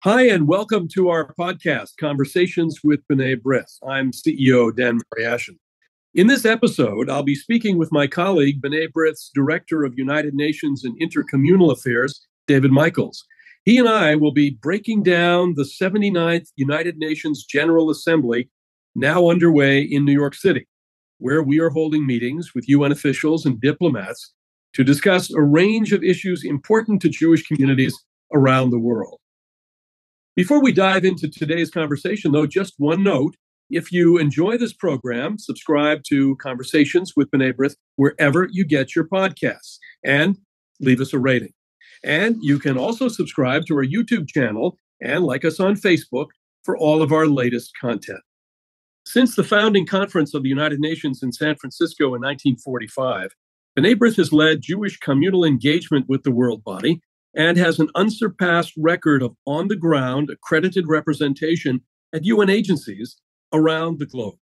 Hi, and welcome to our podcast, Conversations with B'nai B'rith. I'm CEO Dan Mariaschin. In this episode, I'll be speaking with my colleague, B'nai B'rith's Director of United Nations and Intercommunal Affairs, David Michaels. He and I will be breaking down the 79th United Nations General Assembly, now underway in New York City, where we are holding meetings with UN officials and diplomats to discuss a range of issues important to Jewish communities around the world. Before we dive into today's conversation, though, just one note. If you enjoy this program, subscribe to Conversations with B'nai B'rith wherever you get your podcasts and leave us a rating. And you can also subscribe to our YouTube channel and like us on Facebook for all of our latest content. Since the founding conference of the United Nations in San Francisco in 1945, B'nai B'rith has led Jewish communal engagement with the world body and has an unsurpassed record of on-the-ground accredited representation at UN agencies around the globe.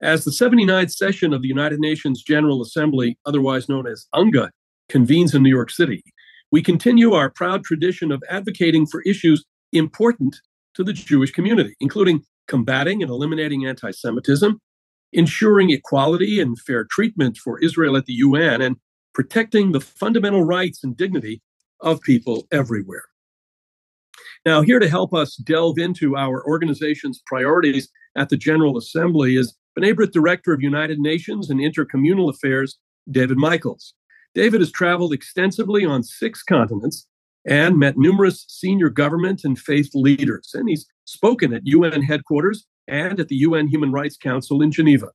As the 79th session of the United Nations General Assembly, otherwise known as UNGA, convenes in New York City, we continue our proud tradition of advocating for issues important to the Jewish community, including combating and eliminating anti-Semitism, ensuring equality and fair treatment for Israel at the UN, and protecting the fundamental rights and dignity of people everywhere. Now, here to help us delve into our organization's priorities at the General Assembly is B'nai B'rith Director of United Nations and Intercommunal Affairs, David Michaels. David has traveled extensively on 6 continents and met numerous senior government and faith leaders, and he's spoken at UN headquarters and at the UN Human Rights Council in Geneva.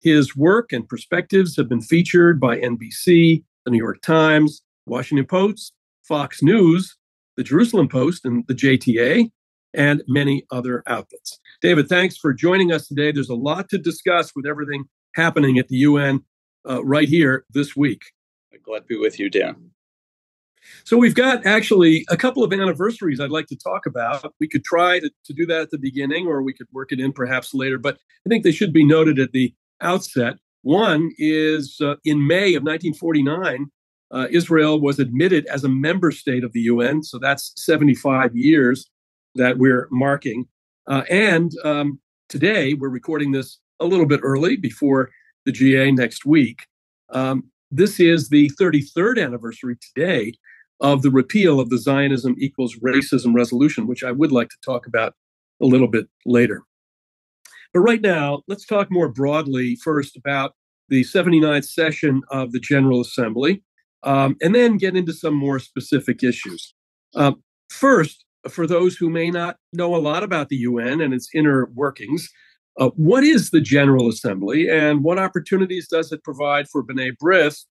His work and perspectives have been featured by NBC, the New York Times, Washington Post, Fox News, the Jerusalem Post, and the JTA, and many other outlets. David, thanks for joining us today. There's a lot to discuss with everything happening at the UN right here this week. I'm glad to be with you, Dan. So we've got actually a couple of anniversaries I'd like to talk about. We could try to do that at the beginning, or we could work it in perhaps later, but I think they should be noted at the outset. One is in May of 1949, Israel was admitted as a member state of the UN, so that's 75 years that we're marking. And today, we're recording this a little bit early before the GA next week. This is the 33rd anniversary today of the repeal of the Zionism equals racism resolution, which I would like to talk about a little bit later. But right now, let's talk more broadly first about the 79th session of the General Assembly. And then get into some more specific issues. First, for those who may not know a lot about the UN and its inner workings, what is the General Assembly and what opportunities does it provide for B'nai B'rith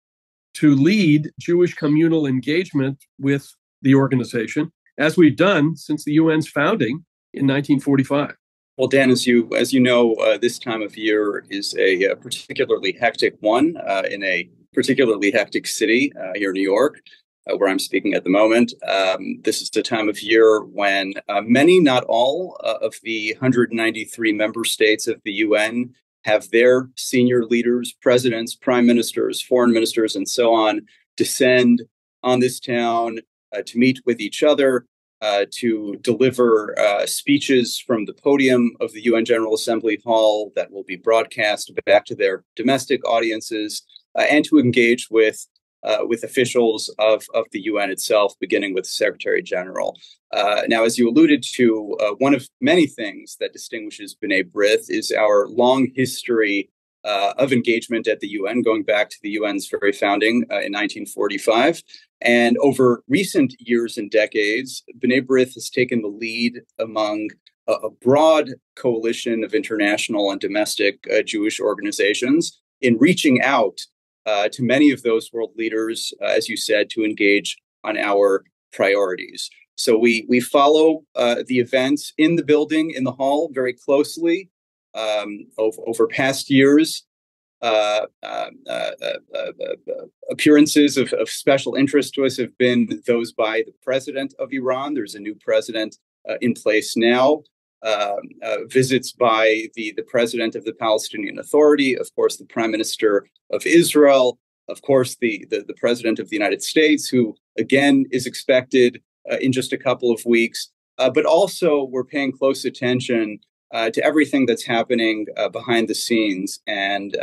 to lead Jewish communal engagement with the organization, as we've done since the UN's founding in 1945? Well, Dan, as you know, this time of year is a particularly hectic one in a particularly hectic city here in New York, where I'm speaking at the moment. This is the time of year when many, not all, of the 193 member states of the UN have their senior leaders, presidents, prime ministers, foreign ministers, and so on, descend on this town to meet with each other, to deliver speeches from the podium of the UN General Assembly Hall that will be broadcast back to their domestic audiences, and to engage with officials of the UN itself, beginning with the Secretary General. Now, as you alluded to, one of many things that distinguishes B'nai B'rith is our long history of engagement at the UN, going back to the UN's very founding in 1945. And over recent years and decades, B'nai B'rith has taken the lead among a broad coalition of international and domestic Jewish organizations in reaching out to many of those world leaders, as you said, to engage on our priorities. So we follow the events in the building, in the hall, very closely over past years. Appearances of special interest to us have been those by the president of Iran. There's a new president in place now. Visits by the president of the Palestinian Authority, of course, the prime minister of Israel, of course, the president of the United States, who again is expected in just a couple of weeks. but also we're paying close attention to everything that's happening behind the scenes and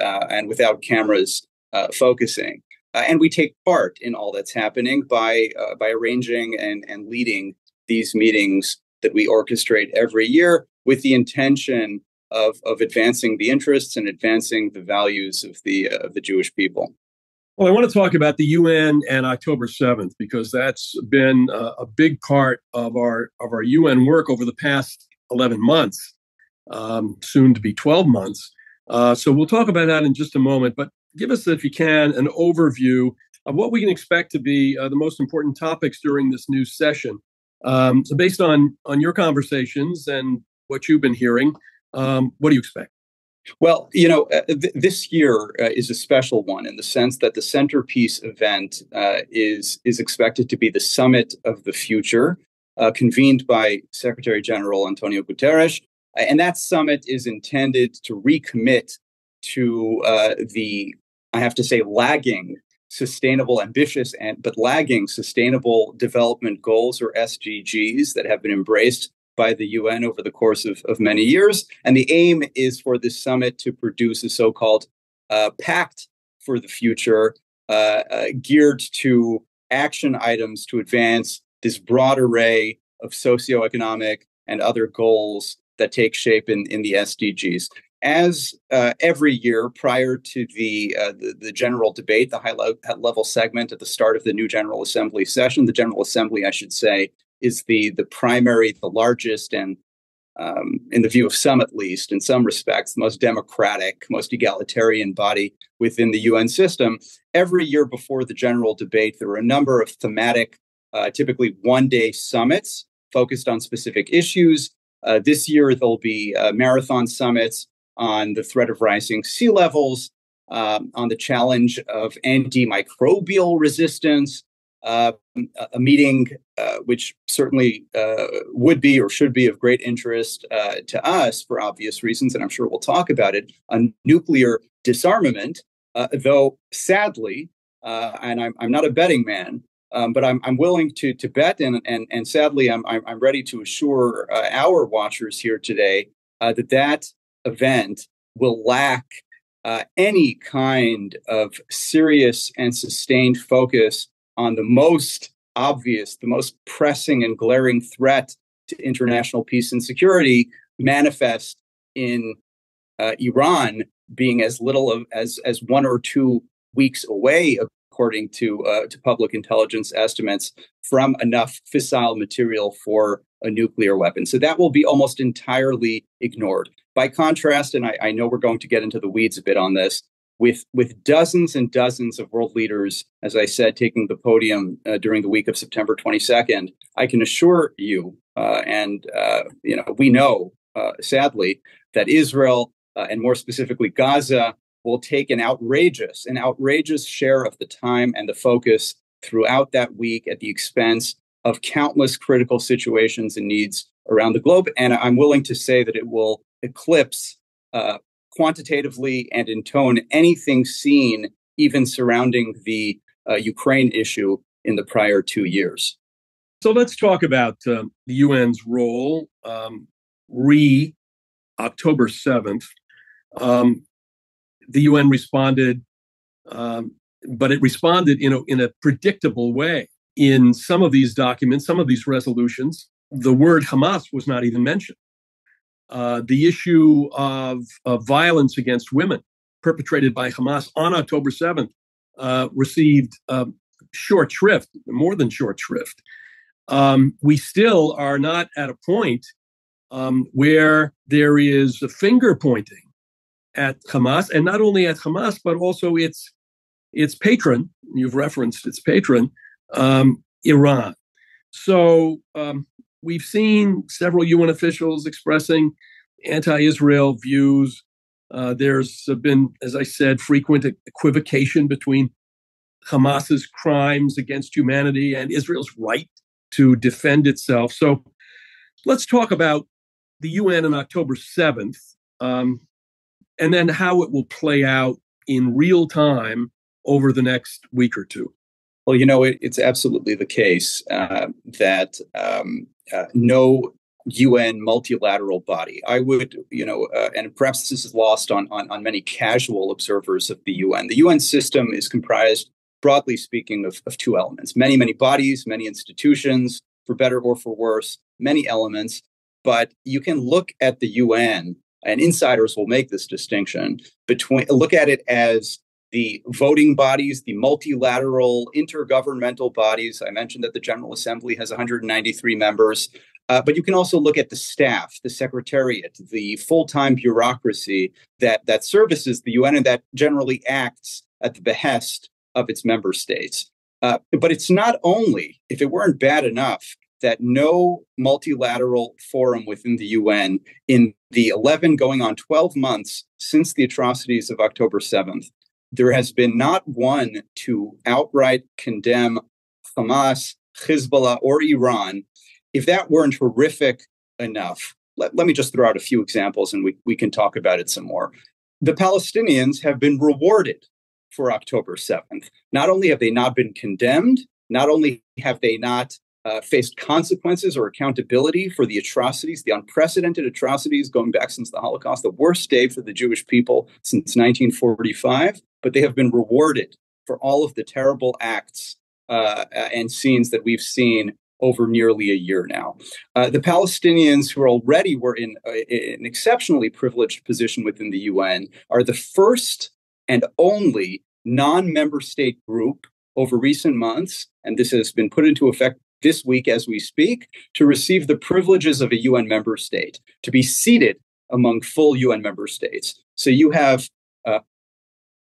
without cameras focusing. And we take part in all that's happening by arranging and leading these meetings that we orchestrate every year with the intention of advancing the interests and advancing the values of the Jewish people. Well, I want to talk about the UN and October 7th, because that's been a big part of our UN work over the past 11 months, soon to be 12 months. So we'll talk about that in just a moment. But give us, if you can, an overview of what we can expect to be the most important topics during this new session. So based on your conversations and what you've been hearing, what do you expect? Well, this year is a special one in the sense that the centerpiece event is expected to be the Summit of the Future, convened by Secretary General Antonio Guterres. And that summit is intended to recommit to I have to say, lagging sustainable, ambitious, but lagging sustainable development goals, or SDGs, that have been embraced by the UN over the course of many years. And the aim is for this summit to produce a so-called pact for the future, geared to action items to advance this broad array of socioeconomic and other goals that take shape in the SDGs. As every year prior to the general debate, the high-level segment at the start of the new General Assembly session, the General Assembly, I should say, is the primary, the largest, and in the view of some at least, in some respects, the most democratic, most egalitarian body within the UN system. Every year before the general debate, there are a number of thematic, typically one-day summits focused on specific issues. This year, there'll be marathon summits on the threat of rising sea levels, on the challenge of antimicrobial resistance, a meeting which certainly would be or should be of great interest to us for obvious reasons, and I'm sure we'll talk about it, on nuclear disarmament, though sadly, and I'm not a betting man, but I'm willing to bet, and sadly, I'm ready to assure our watchers here today that event will lack any kind of serious and sustained focus on the most obvious, the most pressing and glaring threat to international peace and security, manifest in Iran being as little as 1 or 2 weeks away, according to public intelligence estimates, from enough fissile material for a nuclear weapon. So that will be almost entirely ignored. By contrast, and I know we're going to get into the weeds a bit on this, with dozens and dozens of world leaders, as I said, taking the podium during the week of September 22nd, I can assure you, we know, sadly, that Israel, and more specifically Gaza, will take an outrageous share of the time and the focus throughout that week at the expense of countless critical situations and needs around the globe. And I'm willing to say that it will eclipse quantitatively and in tone anything seen even surrounding the Ukraine issue in the prior 2 years. So let's talk about the UN's role October 7th. The UN responded, but it responded in a predictable way. In some of these documents, some of these resolutions, the word Hamas was not even mentioned. The issue of violence against women perpetrated by Hamas on October 7th received short shrift, more than short shrift. We still are not at a point where there is a finger pointing at Hamas, and not only at Hamas, but also its patron. You've referenced its patron, Iran. So we've seen several UN officials expressing anti-Israel views. There's been, as I said, frequent equivocation between Hamas's crimes against humanity and Israel's right to defend itself. So let's talk about the UN on October 7th, and then how it will play out in real time over the next week or two. Well, it's absolutely the case that no UN multilateral body. I would, and perhaps this is lost on many casual observers of the UN. The UN system is comprised, broadly speaking, of two elements: many bodies, many institutions, for better or for worse, many elements. But you can look at the UN, and insiders will make this distinction look at it as the voting bodies, the multilateral intergovernmental bodies. I mentioned that the General Assembly has 193 members. But you can also look at the staff, the secretariat, the full-time bureaucracy that services the UN and that generally acts at the behest of its member states. But it's not only, if it weren't bad enough, that no multilateral forum within the UN in the 11 going on 12 months since the atrocities of October 7th, there has been not one to outright condemn Hamas, Hezbollah, or Iran. If that weren't horrific enough, let me just throw out a few examples and we can talk about it some more. The Palestinians have been rewarded for October 7th. Not only have they not been condemned, not only have they not faced consequences or accountability for the atrocities, the unprecedented atrocities going back since the Holocaust, the worst day for the Jewish people since 1945, but they have been rewarded for all of the terrible acts and scenes that we've seen over nearly a year now. The Palestinians, who already were in an exceptionally privileged position within the UN, are the first and only non-member state group over recent months, and this has been put into effect this week as we speak, to receive the privileges of a UN member state, to be seated among full UN member states. So you have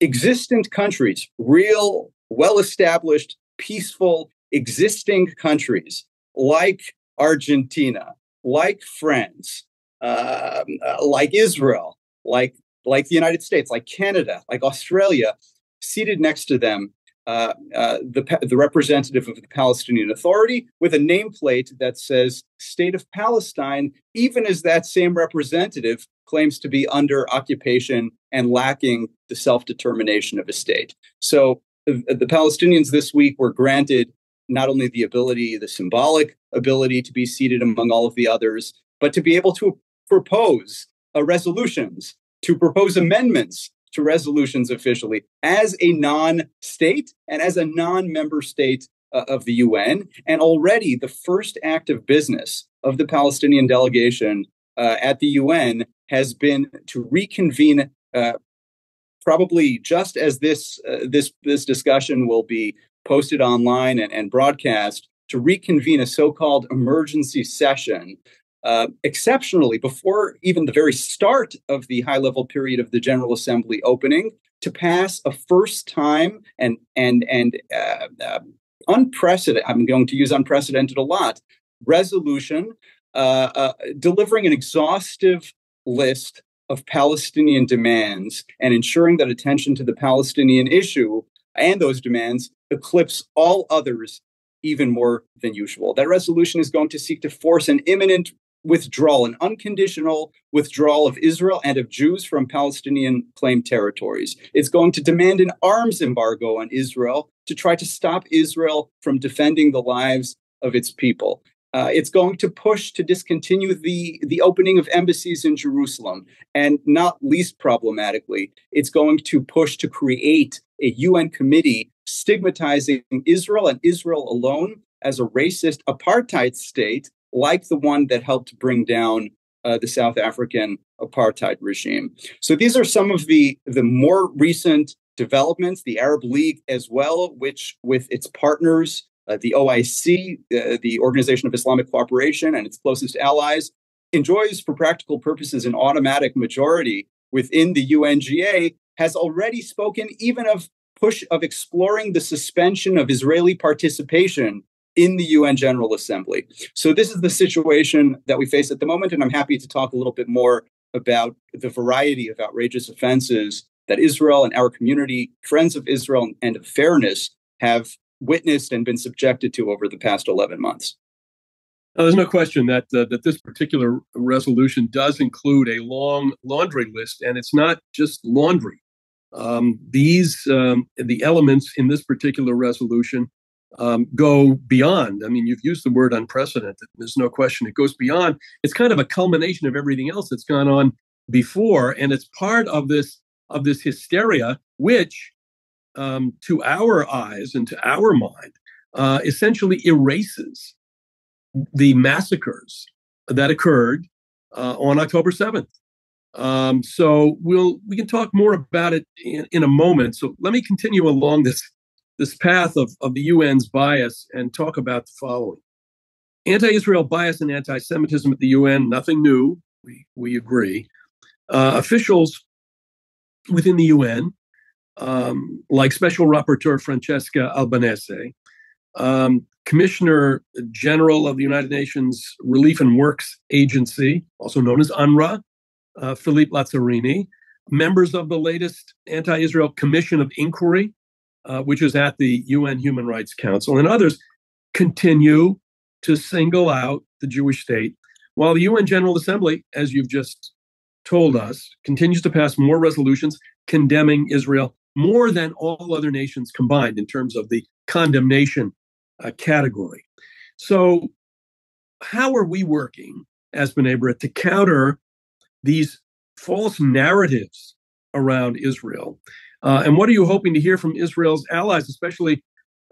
existent countries, real, well-established, peaceful, existing countries like Argentina, like France, like Israel, like the United States, like Canada, like Australia, seated next to them, the representative of the Palestinian Authority with a nameplate that says State of Palestine, even as that same representative claims to be under occupation and lacking the self-determination of a state. So the Palestinians this week were granted not only the ability, the symbolic ability to be seated among all of the others, but to be able to propose resolutions, to propose amendments to resolutions officially as a non-state and as a non-member state of the UN. And already the first act of business of the Palestinian delegation at the UN has been to reconvene, probably just as this discussion will be posted online and broadcast, to reconvene a so-called emergency session, exceptionally before even the very start of the high-level period of the General Assembly opening, to pass a first-time and unprecedented, I'm going to use unprecedented a lot, resolution delivering an exhaustive list of Palestinian demands and ensuring that attention to the Palestinian issue and those demands eclipse all others even more than usual. That resolution is going to seek to force an imminent withdrawal, an unconditional withdrawal of Israel and of Jews from Palestinian claimed territories. It's going to demand an arms embargo on Israel to try to stop Israel from defending the lives of its people. It's going to push to discontinue the opening of embassies in Jerusalem. And not least problematically, it's going to push to create a UN committee stigmatizing Israel and Israel alone as a racist apartheid state, like the one that helped bring down the South African apartheid regime. So these are some of the more recent developments. The Arab League as well, which with its partners, the OIC, the Organization of Islamic Cooperation, and its closest allies, enjoys for practical purposes an automatic majority within the UNGA, has already spoken even of exploring the suspension of Israeli participation in the UN General Assembly. So this is the situation that we face at the moment, and I'm happy to talk a little bit more about the variety of outrageous offenses that Israel and our community, friends of Israel and of fairness, have witnessed and been subjected to over the past 11 months. There's no question that this particular resolution does include a long laundry list, and it's not just laundry. The elements in this particular resolution go beyond. I mean, you've used the word unprecedented. There's no question it goes beyond. It's kind of a culmination of everything else that's gone on before, and it's part of this hysteria, which, to our eyes and to our mind, essentially erases the massacres that occurred on October 7th. So we can talk more about it in a moment. So let me continue along this path of the UN's bias and talk about the following. Anti-Israel bias and anti-Semitism at the UN, nothing new. We agree. Officials within the UN, like Special Rapporteur Francesca Albanese, Commissioner General of the United Nations Relief and Works Agency, also known as UNRA, Philippe Lazzarini, members of the latest Anti-Israel Commission of Inquiry, which is at the UN Human Rights Council, and others continue to single out the Jewish state, while the UN General Assembly, as you've just told us, continues to pass more resolutions condemning Israel more than all other nations combined in terms of the condemnation category. So how are we working as B'nai B'rith to counter these false narratives around Israel? And what are you hoping to hear from Israel's allies, especially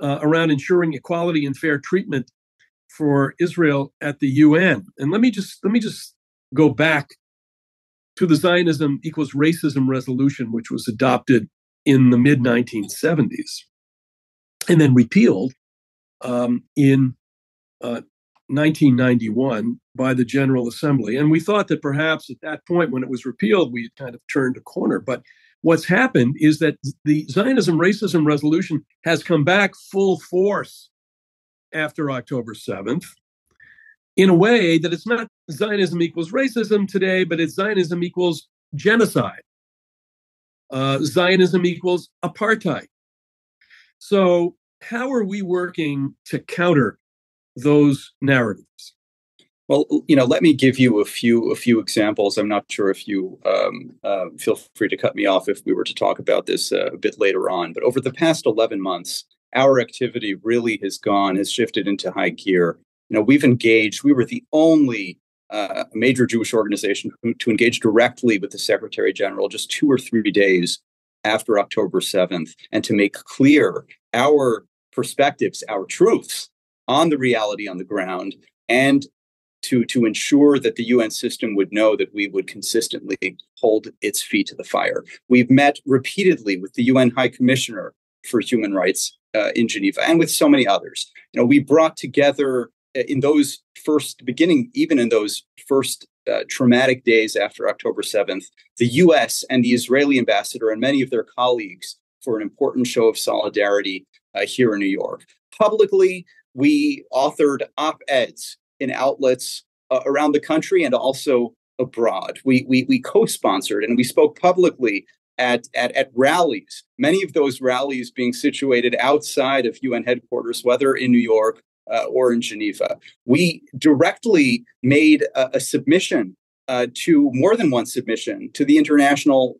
around ensuring equality and fair treatment for Israel at the UN? And let me just go back to the Zionism equals racism resolution, which was adopted in the mid-1970s and then repealed in 1991 by the General Assembly. And we thought that perhaps at that point when it was repealed, we had kind of turned a corner. But what's happened is that the Zionism racism resolution has come back full force after October 7th in a way that it's not Zionism equals racism today, but it's Zionism equals genocide. Zionism equals apartheid. So how are we working to counter those narratives? Well, let me give you a few examples. I'm not sure if you feel free to cut me off if we were to talk about this a bit later on. But over the past 11 months, our activity really has shifted into high gear. We've engaged. We were the only major Jewish organization to engage directly with the Secretary General just 2 or 3 days after October 7th, and to make clear our perspectives, our truths on the reality on the ground, and to ensure that the UN system would know that we would consistently hold its feet to the fire. We've met repeatedly with the UN High Commissioner for Human Rights in Geneva, and with so many others. We brought together in those first traumatic days after October 7th, the US and the Israeli ambassador and many of their colleagues for an important show of solidarity here in New York. Publicly, we authored op-eds in outlets around the country and also abroad. We co-sponsored and we spoke publicly at rallies, many of those rallies being situated outside of UN headquarters, whether in New York or in Geneva. We directly made a submission to more than one submission to the International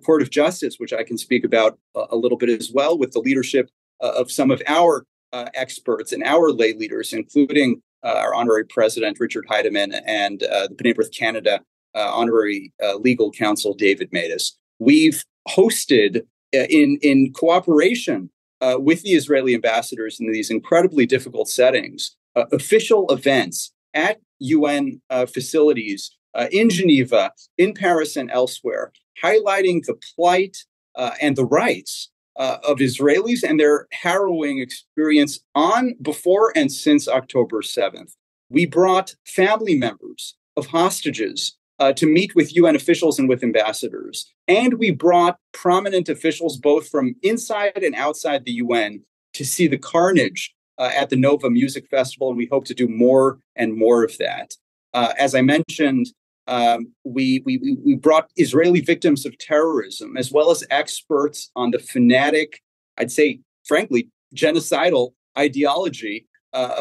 Court of Justice, which I can speak about a little bit as well, with the leadership of some of our experts and our lay leaders, including our honorary president, Richard Heidemann, and the B'nai B'rith Canada honorary legal counsel, David Michaels. We've hosted in cooperation with the Israeli ambassadors in these incredibly difficult settings, official events at UN facilities in Geneva, in Paris, and elsewhere, highlighting the plight and the rights of Israelis and their harrowing experience on, before, and since October 7th. We brought family members of hostages to meet with UN officials and with ambassadors. And we brought prominent officials, both from inside and outside the UN, to see the carnage at the Nova Music Festival. And we hope to do more and more of that. As I mentioned, we brought Israeli victims of terrorism, as well as experts on the fanatic, I'd say, frankly, genocidal ideology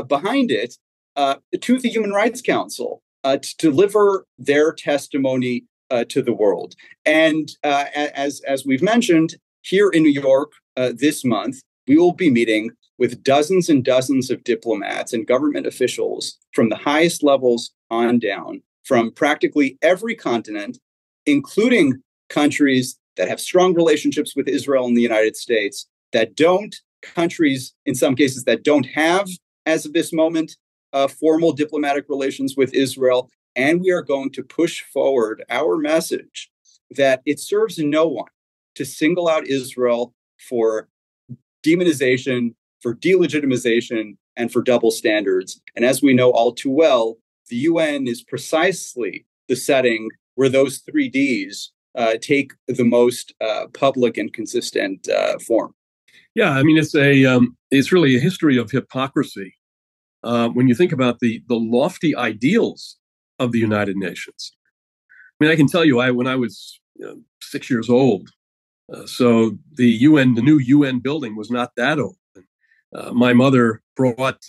behind it, to the Human Rights Council to deliver their testimony to the world. And as we've mentioned, here in New York this month, we will be meeting with dozens and dozens of diplomats and government officials from the highest levels on down, from practically every continent, including countries that have strong relationships with Israel and the United States, countries in some cases that don't have, as of this moment, formal diplomatic relations with Israel. And we are going to push forward our message that it serves no one to single out Israel for demonization, for delegitimization, and for double standards. And as we know all too well, the UN is precisely the setting where those three Ds take the most public and consistent form. Yeah, I mean, it's really a history of hypocrisy when you think about the lofty ideals of the United Nations. I mean, I can tell you, when I was 6 years old, so the new UN building was not that old. My mother brought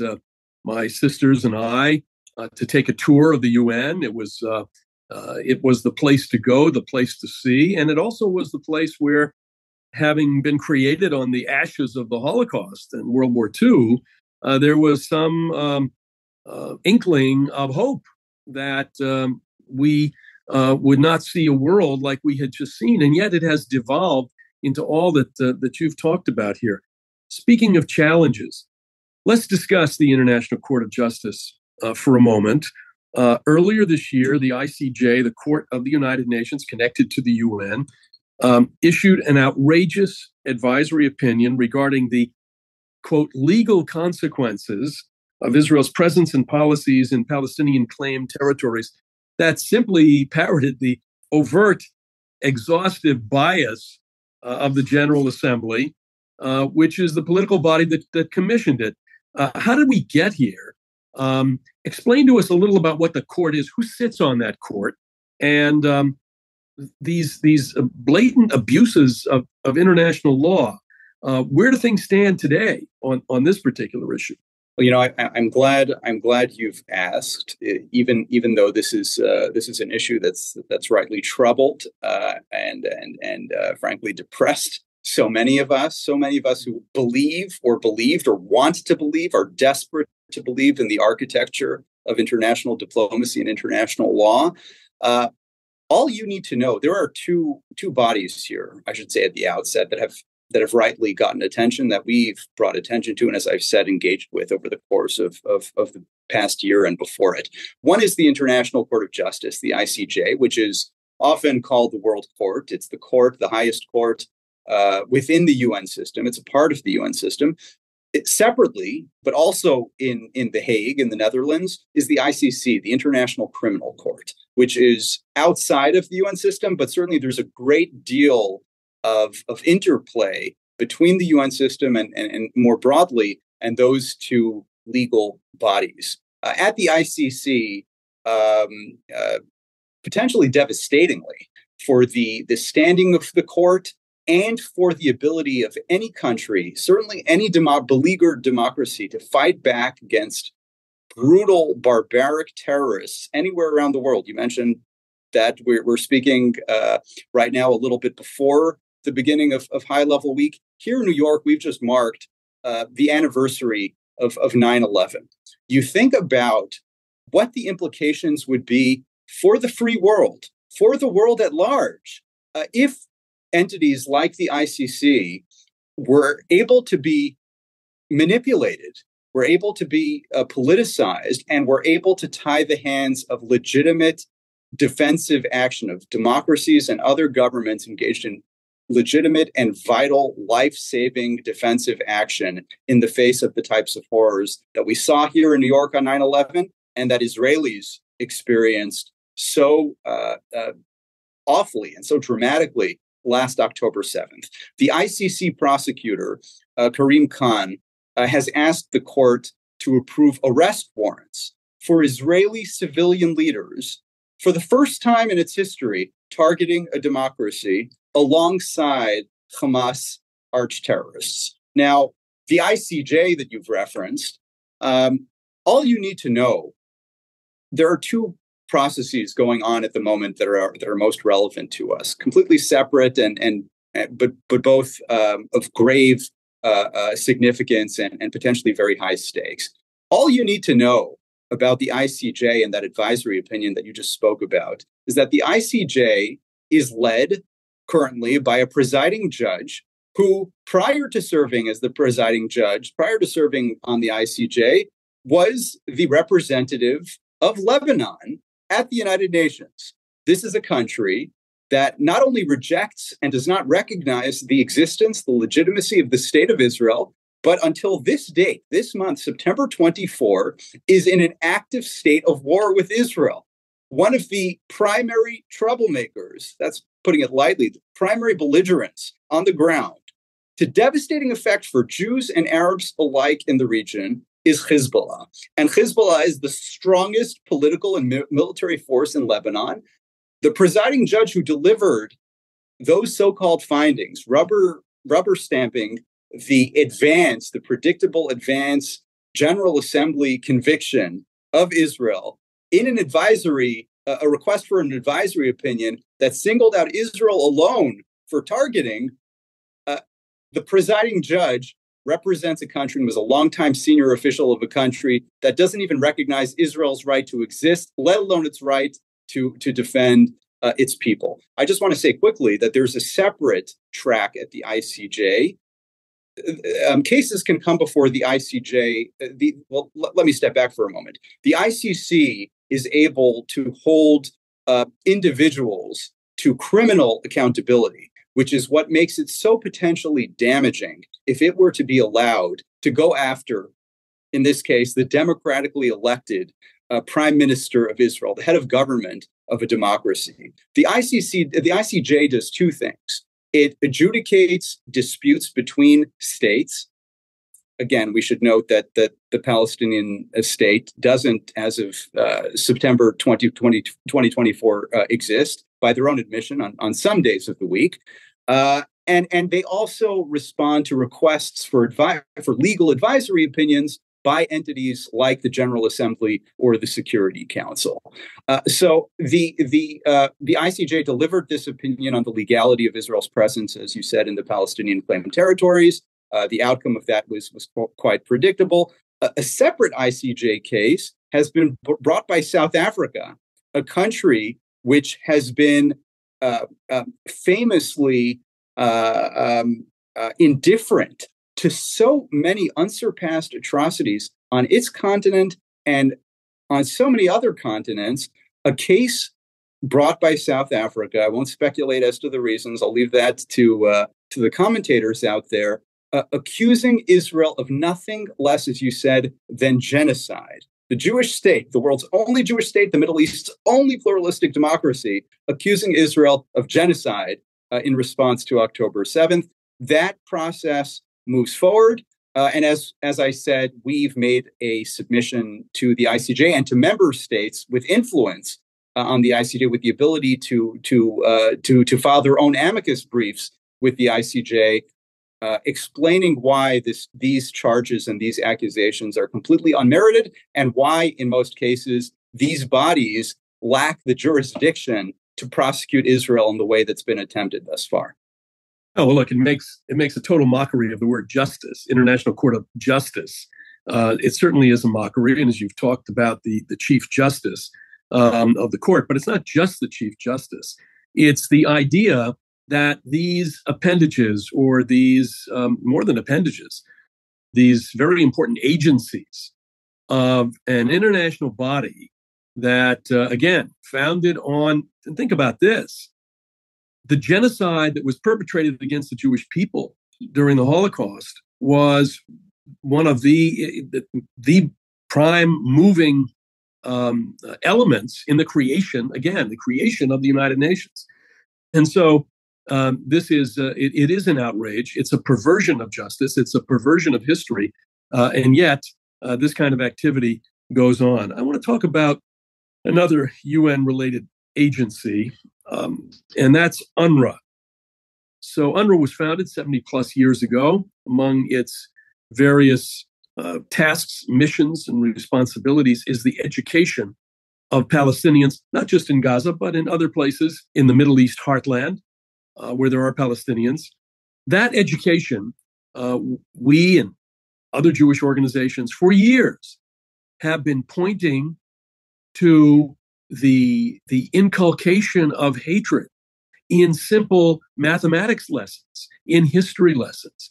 my sisters and I to take a tour of the UN. It was the place to go, the place to see, and it also was the place where, having been created on the ashes of the Holocaust and World War II, there was some inkling of hope that we would not see a world like we had just seen, and yet it has devolved into all that you've talked about here. Speaking of challenges, let's discuss the International Court of Justice for a moment. Earlier this year, the ICJ, the Court of the United Nations connected to the UN, issued an outrageous advisory opinion regarding the, quote, legal consequences of Israel's presence and policies in Palestinian claimed territories that simply parroted the overt, exhaustive bias of the General Assembly, which is the political body that commissioned it. How did we get here? Explain to us a little about what the court is, who sits on that court, and these blatant abuses of international law. Where do things stand today on this particular issue? Well, I'm glad you've asked. Even though this is an issue that's rightly troubled and frankly depressed so many of us who believe or believed or want to believe, are desperate to believe in the architecture of international diplomacy and international law. All you need to know, there are two bodies here, I should say at the outset, that have rightly gotten attention, that we've brought attention to, and as I've said, engaged with over the course of the past year and before it. One is the International Court of Justice, the ICJ, which is often called the World Court. It's the court, the highest court within the UN system. It's a part of the UN system. Separately, but also in The Hague, in the Netherlands, is the ICC, the International Criminal Court, which is outside of the UN system, but certainly there's a great deal of interplay between the UN system and more broadly, and those two legal bodies. At the ICC, potentially devastatingly for the standing of the court and for the ability of any country, certainly any beleaguered democracy, to fight back against brutal, barbaric terrorists anywhere around the world. You mentioned that we're speaking right now a little bit before the beginning of High Level Week. Here in New York, we've just marked the anniversary of 9/11. You think about what the implications would be for the free world, for the world at large, if entities like the ICC were able to be manipulated, were able to be politicized, and were able to tie the hands of legitimate defensive action of democracies and other governments engaged in legitimate and vital life-saving defensive action in the face of the types of horrors that we saw here in New York on 9/11 and that Israelis experienced so awfully and so dramatically last October 7th. The ICC prosecutor, Karim Khan, has asked the court to approve arrest warrants for Israeli civilian leaders for the first time in its history targeting a democracy alongside Hamas arch-terrorists. Now, the ICJ that you've referenced, all you need to know, there are two processes going on at the moment that are most relevant to us, completely separate but both of grave significance and potentially very high stakes. All you need to know about the ICJ and that advisory opinion that you just spoke about is that the ICJ is led currently by a presiding judge who, prior to serving as the presiding judge, prior to serving on the ICJ, was the representative of Lebanon at the United Nations. This is a country that not only rejects and does not recognize the existence, the legitimacy of the state of Israel, but until this date, this month, September 24, is in an active state of war with Israel. One of the primary troublemakers, that's putting it lightly, the primary belligerents on the ground, to devastating effect for Jews and Arabs alike in the region, is Hezbollah. And Hezbollah is the strongest political and military force in Lebanon. The presiding judge who delivered those so-called findings, rubber stamping the predictable advance General Assembly conviction of Israel in an advisory, a request for an advisory opinion that singled out Israel alone for targeting, the presiding judge represents a country and was a longtime senior official of a country that doesn't even recognize Israel's right to exist, let alone its right to defend its people. I just want to say quickly that there's a separate track at the ICJ. Cases can come before the ICJ. Let me step back for a moment. The ICC is able to hold individuals to criminal accountability, which is what makes it so potentially damaging if it were to be allowed to go after, in this case, the democratically elected prime minister of Israel, the head of government of a democracy. The ICJ does two things. It adjudicates disputes between states. Again, we should note that the Palestinian state doesn't, as of September 2024, exist by their own admission on some days of the week. And they also respond to requests for legal advisory opinions by entities like the General Assembly or the Security Council. So the ICJ delivered this opinion on the legality of Israel's presence, as you said, in the Palestinian claimed territories. The outcome of that was quite predictable. A separate ICJ case has been brought by South Africa, a country which has been famously indifferent to so many unsurpassed atrocities on its continent and on so many other continents. A case brought by South Africa. I won't speculate as to the reasons. I'll leave that to the commentators out there, accusing Israel of nothing less, as you said, than genocide. The Jewish state, the world's only Jewish state, the Middle East's only pluralistic democracy, accusing Israel of genocide in response to October 7th. That process moves forward. And as I said, we've made a submission to the ICJ and to member states with influence on the ICJ, with the ability to file their own amicus briefs with the ICJ, explaining why these charges and these accusations are completely unmerited, and why, in most cases, these bodies lack the jurisdiction to prosecute Israel in the way that's been attempted thus far. Oh, well, look, it makes a total mockery of the word justice, International Court of Justice. It certainly is a mockery, and as you've talked about, the Chief Justice of the court, but it's not just the Chief Justice. It's the idea that these appendages, or these more than appendages, these very important agencies of an international body that, again, founded on, and think about this, the genocide that was perpetrated against the Jewish people during the Holocaust was one of the prime moving elements in the creation of the United Nations. And so this is it is an outrage. It's a perversion of justice. It's a perversion of history. And yet this kind of activity goes on. I want to talk about another UN-related agency, and that's UNRWA. So UNRWA was founded 70 plus years ago. Among its various tasks, missions, and responsibilities is the education of Palestinians, not just in Gaza, but in other places in the Middle East heartland, where there are Palestinians. That education we and other Jewish organizations for years have been pointing to the inculcation of hatred in simple mathematics lessons, in history lessons,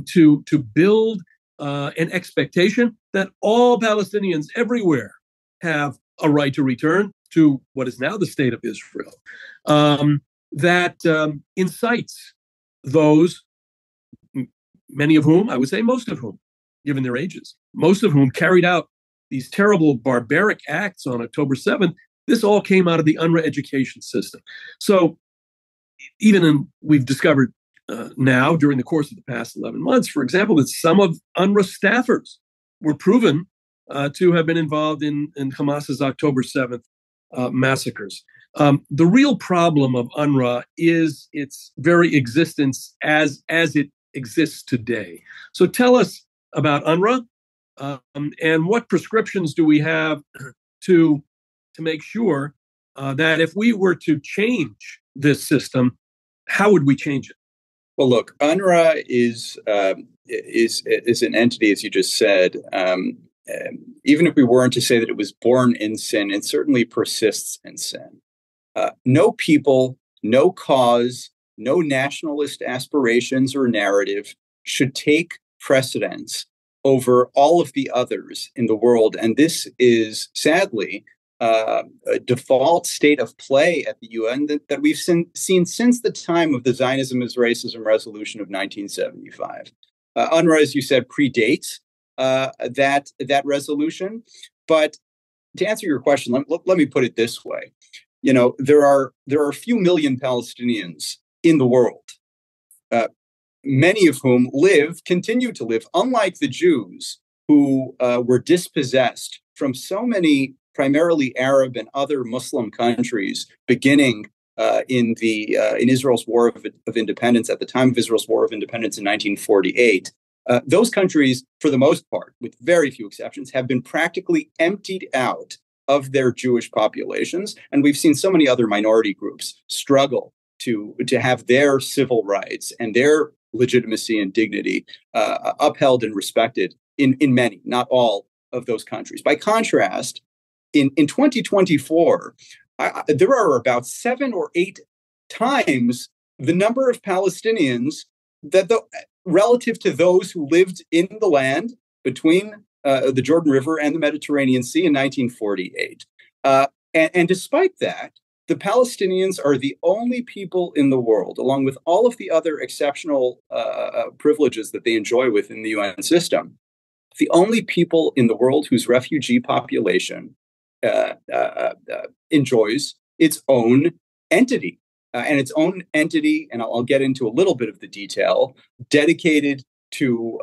to build an expectation that all Palestinians everywhere have a right to return to what is now the state of Israel, that incites those, many of whom, I would say most of whom, given their ages, most of whom carried out these terrible barbaric acts on October 7th. This all came out of the UNRWA education system. So we've discovered now during the course of the past 11 months, for example, that some of UNRWA staffers were proven to have been involved in Hamas's October 7th massacres. The real problem of UNRWA is its very existence as it exists today. So tell us about UNRWA and what prescriptions do we have to make sure that if we were to change this system, how would we change it? Well, look, UNRWA is an entity, as you just said. Even if we weren't to say that it was born in sin, it certainly persists in sin. No people, no cause, no nationalist aspirations or narrative should take precedence over all of the others in the world. And this is, sadly, a default state of play at the UN that we've seen since the time of the Zionism is Racism resolution of 1975. UNRWA, as you said, predates that resolution. But to answer your question, let me put it this way. You know, there are a few million Palestinians in the world, many of whom continue to live, unlike the Jews who were dispossessed from so many primarily Arab and other Muslim countries, beginning in Israel's War of Independence, at the time of Israel's War of Independence in 1948. Those countries, for the most part, with very few exceptions, have been practically emptied out of their Jewish populations. And we've seen so many other minority groups struggle to have their civil rights and their legitimacy and dignity upheld and respected in many, not all, of those countries. By contrast, in 2024, there are about 7 or 8 times the number of Palestinians relative to those who lived in the land between the Jordan River and the Mediterranean Sea in 1948. And despite that, the Palestinians are the only people in the world, along with all of the other exceptional privileges that they enjoy within the UN system, the only people in the world whose refugee population enjoys its own entity. And its own entity, and I'll get into a little bit of the detail, dedicated to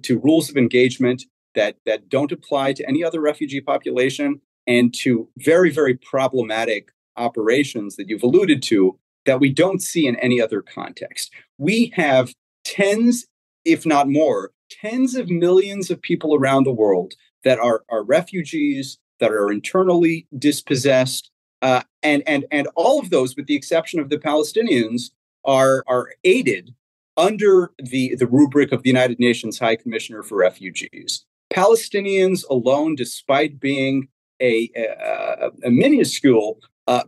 rules of engagement that don't apply to any other refugee population, and to very, very problematic operations that you've alluded to that we don't see in any other context. We have tens, if not more, tens of millions of people around the world that are refugees, that are internally dispossessed, and all of those, with the exception of the Palestinians, are aided under the rubric of the United Nations High Commissioner for Refugees. Palestinians alone, despite being a minuscule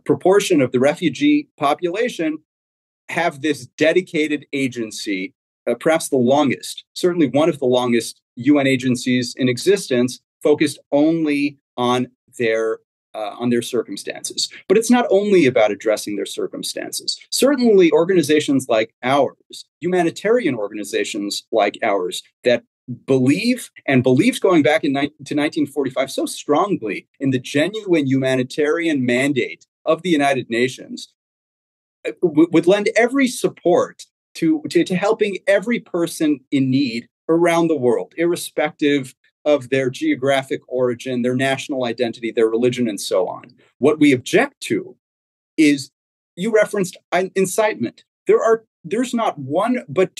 proportion of the refugee population, have this dedicated agency, perhaps the longest, certainly one of the longest UN agencies in existence, focused only on their circumstances. But it's not only about addressing their circumstances. Certainly organizations like ours, humanitarian organizations like ours, that believed going back to 1945 so strongly in the genuine humanitarian mandate of the United Nations, would lend every support to helping every person in need around the world, irrespective of their geographic origin, their national identity, their religion, and so on. What we object to is, you referenced incitement. There's not one, but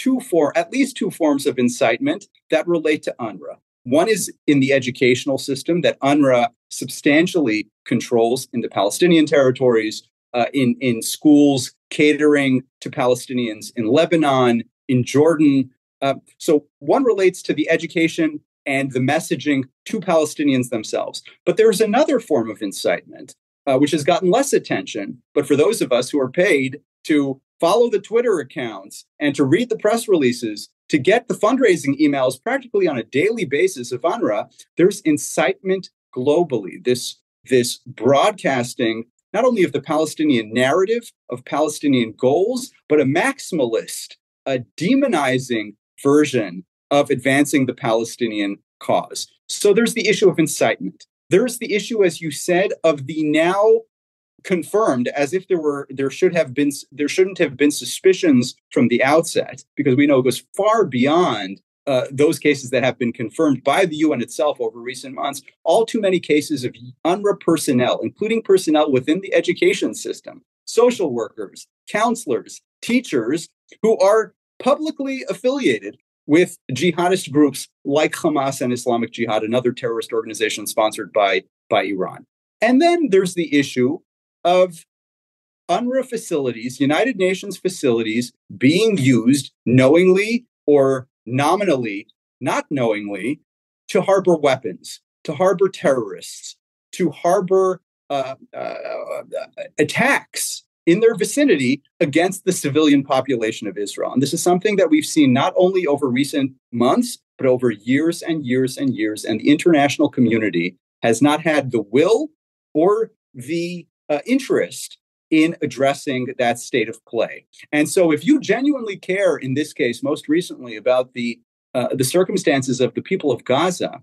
at least two forms of incitement that relate to UNRWA. One is in the educational system that UNRWA substantially controls in the Palestinian territories, in schools catering to Palestinians in Lebanon, in Jordan, So one relates to the education and the messaging to Palestinians themselves. But there's another form of incitement, which has gotten less attention. But for those of us who are paid to follow the Twitter accounts and to read the press releases, to get the fundraising emails practically on a daily basis of UNRWA, there's incitement globally. This broadcasting, not only of the Palestinian narrative, of Palestinian goals, but a maximalist, a demonizing version of advancing the Palestinian cause. So there's the issue of incitement. There's the issue, as you said, of the now confirmed, as if there shouldn't have been suspicions from the outset, because we know it goes far beyond those cases that have been confirmed by the UN itself over recent months. All too many cases of UNRWA personnel, including personnel within the education system, social workers, counselors, teachers, who are publicly affiliated with jihadist groups like Hamas and Islamic Jihad, another terrorist organization sponsored by Iran. And then there's the issue of UNRWA facilities, United Nations facilities, being used knowingly or nominally, not knowingly, to harbor weapons, to harbor terrorists, to harbor attacks in their vicinity against the civilian population of Israel. And this is something that we've seen not only over recent months, but over years and years and years. And the international community has not had the will or the interest in addressing that state of play. And so if you genuinely care, in this case, most recently, about the circumstances of the people of Gaza,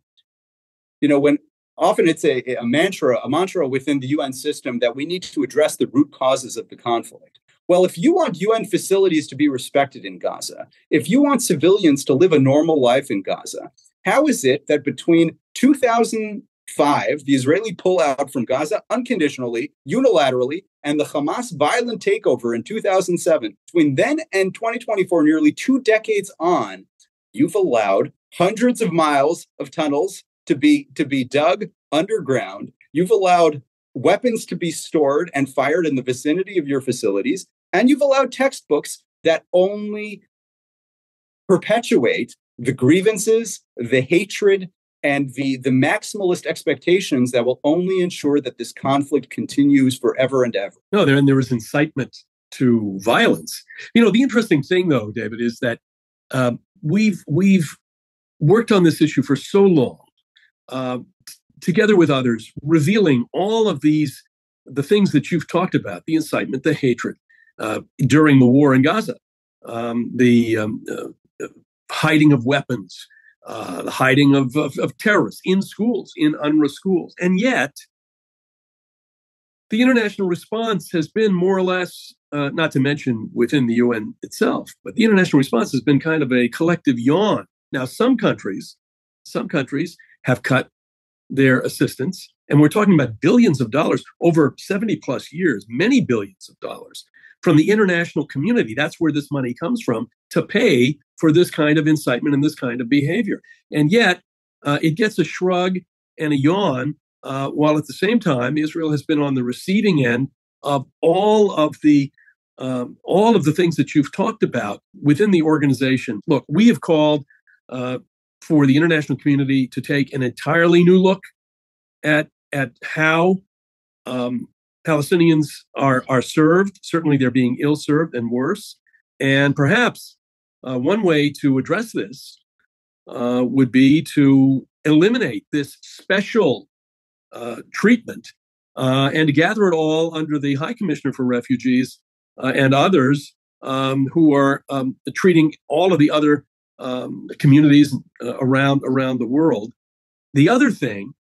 when often it's a mantra within the UN system that we need to address the root causes of the conflict. Well, if you want UN facilities to be respected in Gaza, if you want civilians to live a normal life in Gaza, how is it that between 2005, the Israeli pullout from Gaza unconditionally, unilaterally, and the Hamas violent takeover in 2007, between then and 2024, nearly 2 decades on, you've allowed hundreds of miles of tunnels to be dug underground. You've allowed weapons to be stored and fired in the vicinity of your facilities, and you've allowed textbooks that only perpetuate the grievances, the hatred, and the maximalist expectations that will only ensure that this conflict continues forever and ever. No, there was incitement to violence. The interesting thing, though, David, is that we've worked on this issue for so long, together with others, revealing all of the things that you've talked about, the incitement, the hatred during the war in Gaza, the hiding of weapons, the hiding of terrorists in schools, in UNRWA schools. And yet, the international response has been more or less, not to mention within the UN itself, but the international response has been kind of a collective yawn. Now, some countries have cut their assistance, and we're talking about billions of dollars over 70 plus years, many billions of dollars from the international community. That's where this money comes from to pay for this kind of incitement and this kind of behavior. And yet it gets a shrug and a yawn, while at the same time, Israel has been on the receiving end of all of the things that you've talked about within the organization. Look, we have called for the international community to take an entirely new look at how Palestinians are served. Certainly, they're being ill-served and worse. And perhaps one way to address this would be to eliminate this special treatment and to gather it all under the High Commissioner for Refugees and others who are treating all of the other communities around the world. The other thing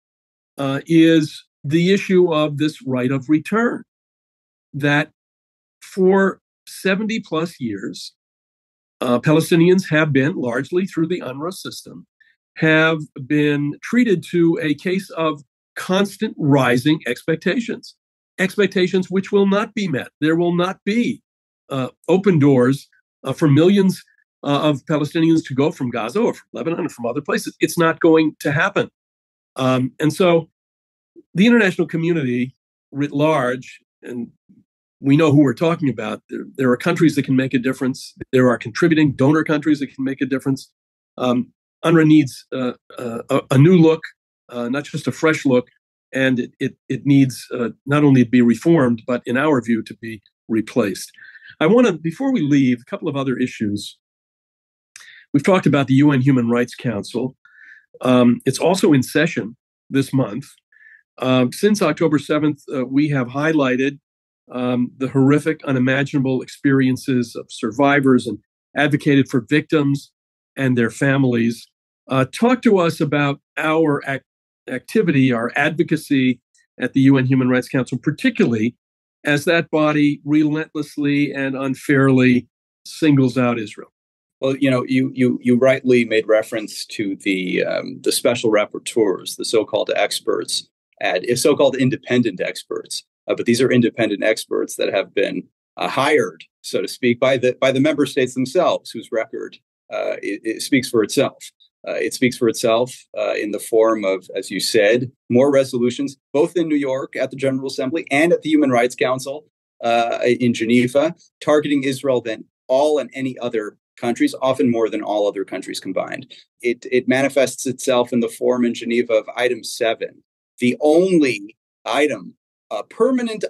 is the issue of this right of return, that for 70 plus years, Palestinians have been, largely through the UNRWA system, have been treated to a case of constant rising expectations which will not be met. There will not be open doors for millions of Palestinians to go from Gaza or from Lebanon or from other places. It's not going to happen. And so the international community writ large, and we know who we're talking about. There are countries that can make a difference. There are contributing donor countries that can make a difference. UNRWA needs a new look, not just a fresh look, and it needs not only to be reformed, but in our view, to be replaced. I want to, before we leave, a couple of other issues. We've talked about the UN Human Rights Council. It's also in session this month. Since October 7th, we have highlighted the horrific, unimaginable experiences of survivors and advocated for victims and their families. Talk to us about our activity, our advocacy at the UN Human Rights Council, particularly as that body relentlessly and unfairly singles out Israel. Well, you rightly made reference to the special rapporteurs, the so-called experts, so-called independent experts. But these are independent experts that have been hired, so to speak, by the member states themselves, whose record it speaks for itself. It speaks for itself in the form of, as you said, more resolutions, both in New York at the General Assembly and at the Human Rights Council in Geneva, targeting Israel than all and any other countries, often more than all other countries combined. It manifests itself in the form in Geneva of item 7, the only item, permanent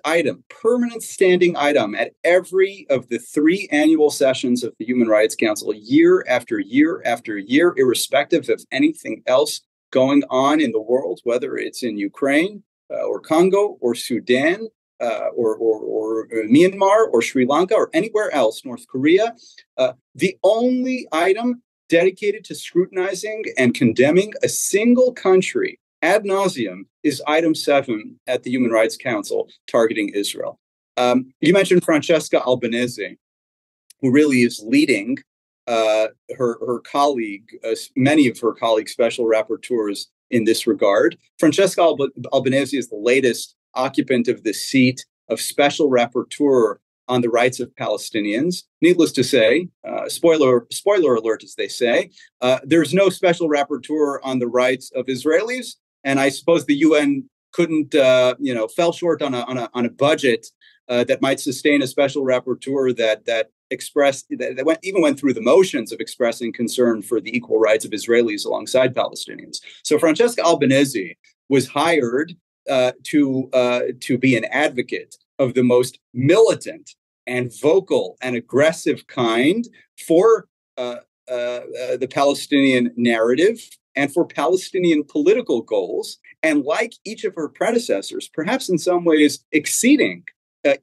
standing item at every of the 3 annual sessions of the Human Rights Council, year after year after year, irrespective of anything else going on in the world, whether it's in Ukraine or Congo or Sudan or Myanmar or Sri Lanka or anywhere else, North Korea. The only item dedicated to scrutinizing and condemning a single country ad nauseum is item 7 at the Human Rights Council targeting Israel. You mentioned Francesca Albanese, who really is leading her colleague, many of her colleague special rapporteurs in this regard. Francesca Albanese is the latest occupant of the seat of special rapporteur on the rights of Palestinians. Needless to say, spoiler alert, as they say, there's no special rapporteur on the rights of Israelis. And I suppose the UN couldn't, fell short on a budget that might sustain a special rapporteur that went through the motions of expressing concern for the equal rights of Israelis alongside Palestinians. So Francesca Albanese was hired to be an advocate of the most militant and vocal and aggressive kind for the Palestinian narrative and for Palestinian political goals. And like each of her predecessors, perhaps in some ways exceeding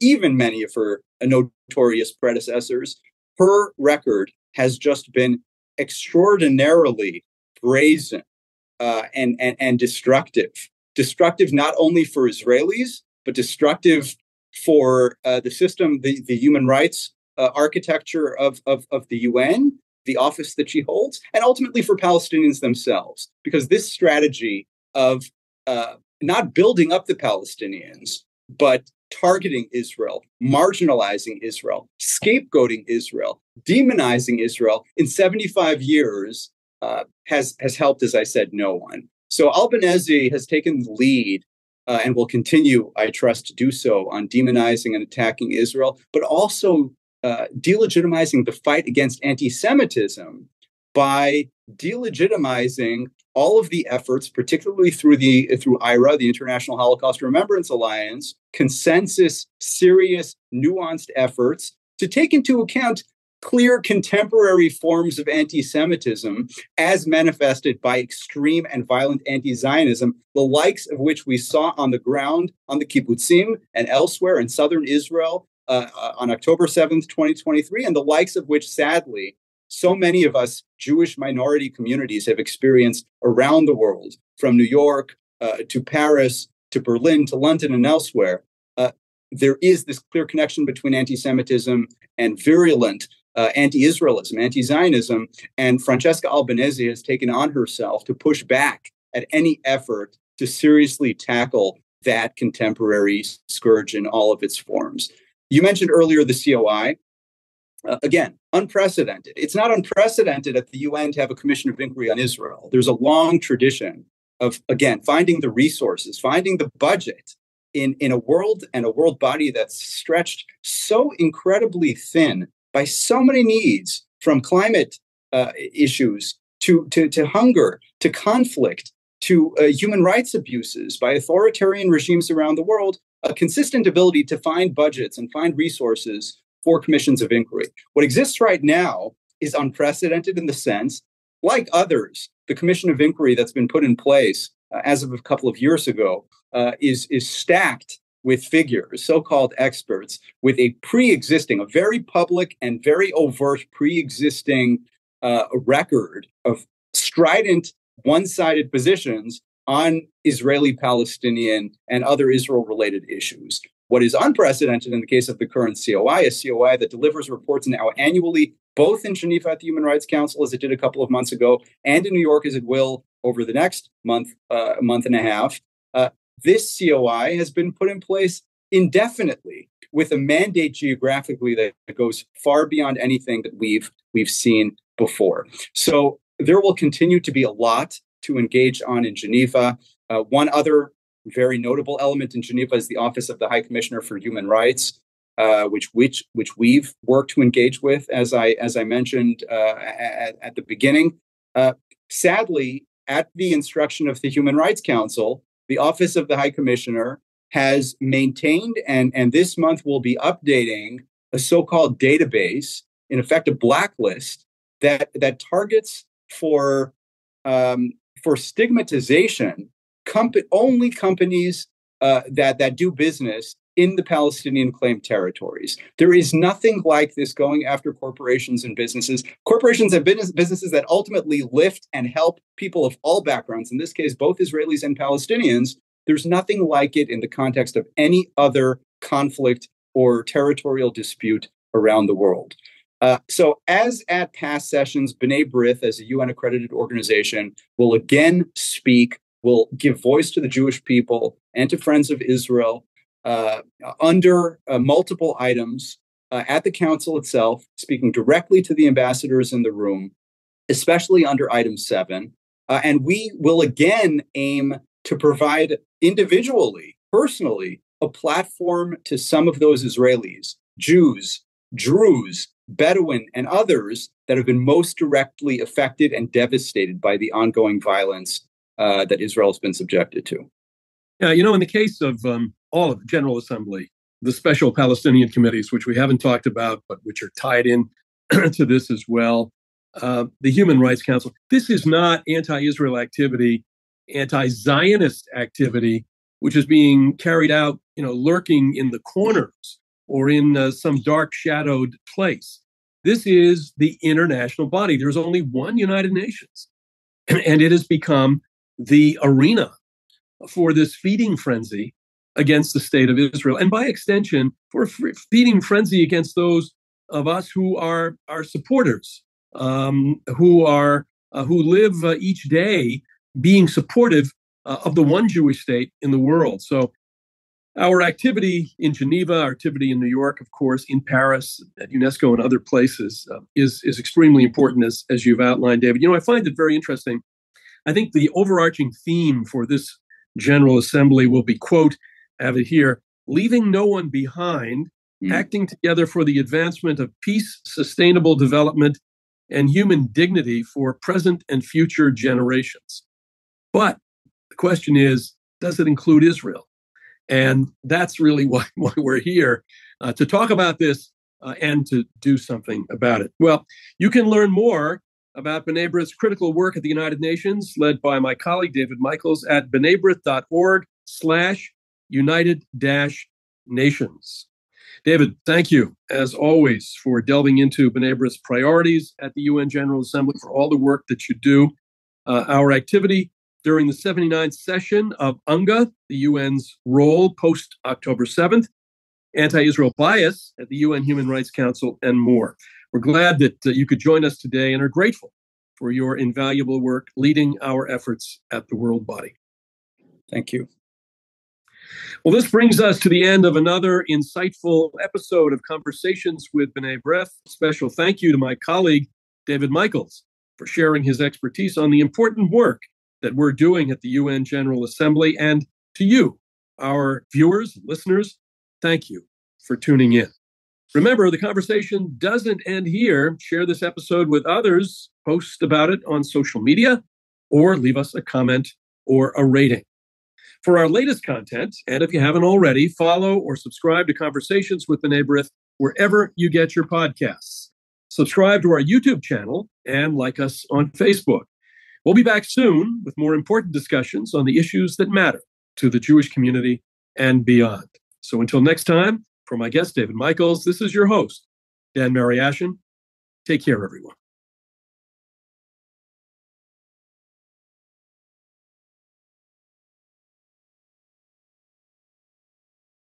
even many of her notorious predecessors, her record has just been extraordinarily brazen and destructive. Destructive not only for Israelis, but destructive for the system, the human rights architecture of the UN, the office that she holds, and ultimately for Palestinians themselves. Because this strategy of not building up the Palestinians, but targeting Israel, marginalizing Israel, scapegoating Israel, demonizing Israel in 75 years has helped, as I said, no one. So Albanese has taken the lead and will continue, I trust, to do so on demonizing and attacking Israel, but also delegitimizing the fight against anti-Semitism by delegitimizing all of the efforts, particularly through IRA, the International Holocaust Remembrance Alliance, consensus, serious, nuanced efforts to take into account clear contemporary forms of anti-Semitism as manifested by extreme and violent anti-Zionism, the likes of which we saw on the ground on the kibbutzim and elsewhere in southern Israel on October 7th, 2023, and the likes of which, sadly, so many of us Jewish minority communities have experienced around the world, from New York to Paris to Berlin to London and elsewhere. There is this clear connection between anti-Semitism and virulent anti-Israelism, anti-Zionism, and Francesca Albanese has taken on herself to push back at any effort to seriously tackle that contemporary scourge in all of its forms. You mentioned earlier the COI. Again, unprecedented. It's not unprecedented at the UN to have a commission of inquiry on Israel. There's a long tradition of, again, finding the resources, finding the budget in a world and a world body that's stretched so incredibly thin by so many needs, from climate issues to hunger, to conflict, to human rights abuses by authoritarian regimes around the world, a consistent ability to find budgets and find resources for commissions of inquiry. What exists right now is unprecedented in the sense, like others, the commission of inquiry that's been put in place as of a couple of years ago is stacked with figures, so-called experts, with a very public and very overt pre-existing record of strident, one-sided positions on Israeli-Palestinian and other Israel-related issues. What is unprecedented in the case of the current COI, a COI that delivers reports now annually, both in Geneva at the Human Rights Council, as it did a couple of months ago, and in New York, as it will over the next month and a half. This COI has been put in place indefinitely with a mandate geographically that goes far beyond anything that we've seen before. So there will continue to be a lot to engage on in Geneva. One other very notable element in Geneva is the Office of the High Commissioner for Human Rights, which we've worked to engage with, as I mentioned at the beginning. Sadly, at the instruction of the Human Rights Council, the Office of the High Commissioner has maintained and this month will be updating a so-called database, in effect a blacklist that targets for stigmatization only companies that do business in the Palestinian claimed territories. There is nothing like this going after corporations and businesses. Corporations and businesses that ultimately lift and help people of all backgrounds, in this case, both Israelis and Palestinians. There's nothing like it in the context of any other conflict or territorial dispute around the world. So as at past sessions, B'nai B'rith, as a UN-accredited organization, will again speak, will give voice to the Jewish people and to friends of Israel under multiple items at the council itself, speaking directly to the ambassadors in the room, especially under item 7. And we will again aim to provide individually, personally, a platform to some of those Israelis, Jews, Druze, Bedouin, and others that have been most directly affected and devastated by the ongoing violence that Israel has been subjected to. Yeah, in the case of all of the General Assembly, the special Palestinian committees, which we haven't talked about, but which are tied in to this as well, the Human Rights Council, this is not anti-Israel activity, anti-Zionist activity, which is being carried out, lurking in the corners or in some dark shadowed place. This is the international body. There's only one United Nations, and it has become the arena for this feeding frenzy against the state of Israel, and by extension, for a feeding frenzy against those of us who are our supporters, who live each day being supportive of the one Jewish state in the world. So our activity in Geneva, our activity in New York, of course, in Paris, at UNESCO and other places is extremely important, as you've outlined, David. I find it very interesting. I think the overarching theme for this General Assembly will be, quote, I have it here, leaving no one behind, acting together for the advancement of peace, sustainable development, and human dignity for present and future generations. But the question is, does it include Israel? And that's really why we're here, to talk about this and to do something about it. Well, you can learn more about B'nai B'rith's critical work at the United Nations, led by my colleague David Michaels, at bnaibrith.org/United-Nations. David, thank you, as always, for delving into B'nai B'rith's priorities at the UN General Assembly, for all the work that you do. Our activity during the 79th session of UNGA, the UN's role post-October 7th, Anti-Israel Bias at the UN Human Rights Council, and more. We're glad that you could join us today and are grateful for your invaluable work leading our efforts at the World Body. Thank you. Well, this brings us to the end of another insightful episode of Conversations with B'nai B'rith. Special thank you to my colleague, David Michaels, for sharing his expertise on the important work that we're doing at the UN General Assembly, and to you, our viewers, listeners, thank you for tuning in. Remember, the conversation doesn't end here. Share this episode with others, post about it on social media, or leave us a comment or a rating. For our latest content, and if you haven't already, follow or subscribe to Conversations with B'nai B'rith wherever you get your podcasts. Subscribe to our YouTube channel and like us on Facebook. We'll be back soon with more important discussions on the issues that matter to the Jewish community and beyond. So until next time, for my guest, David Michaels, this is your host, Dan Mariaschin. Take care, everyone.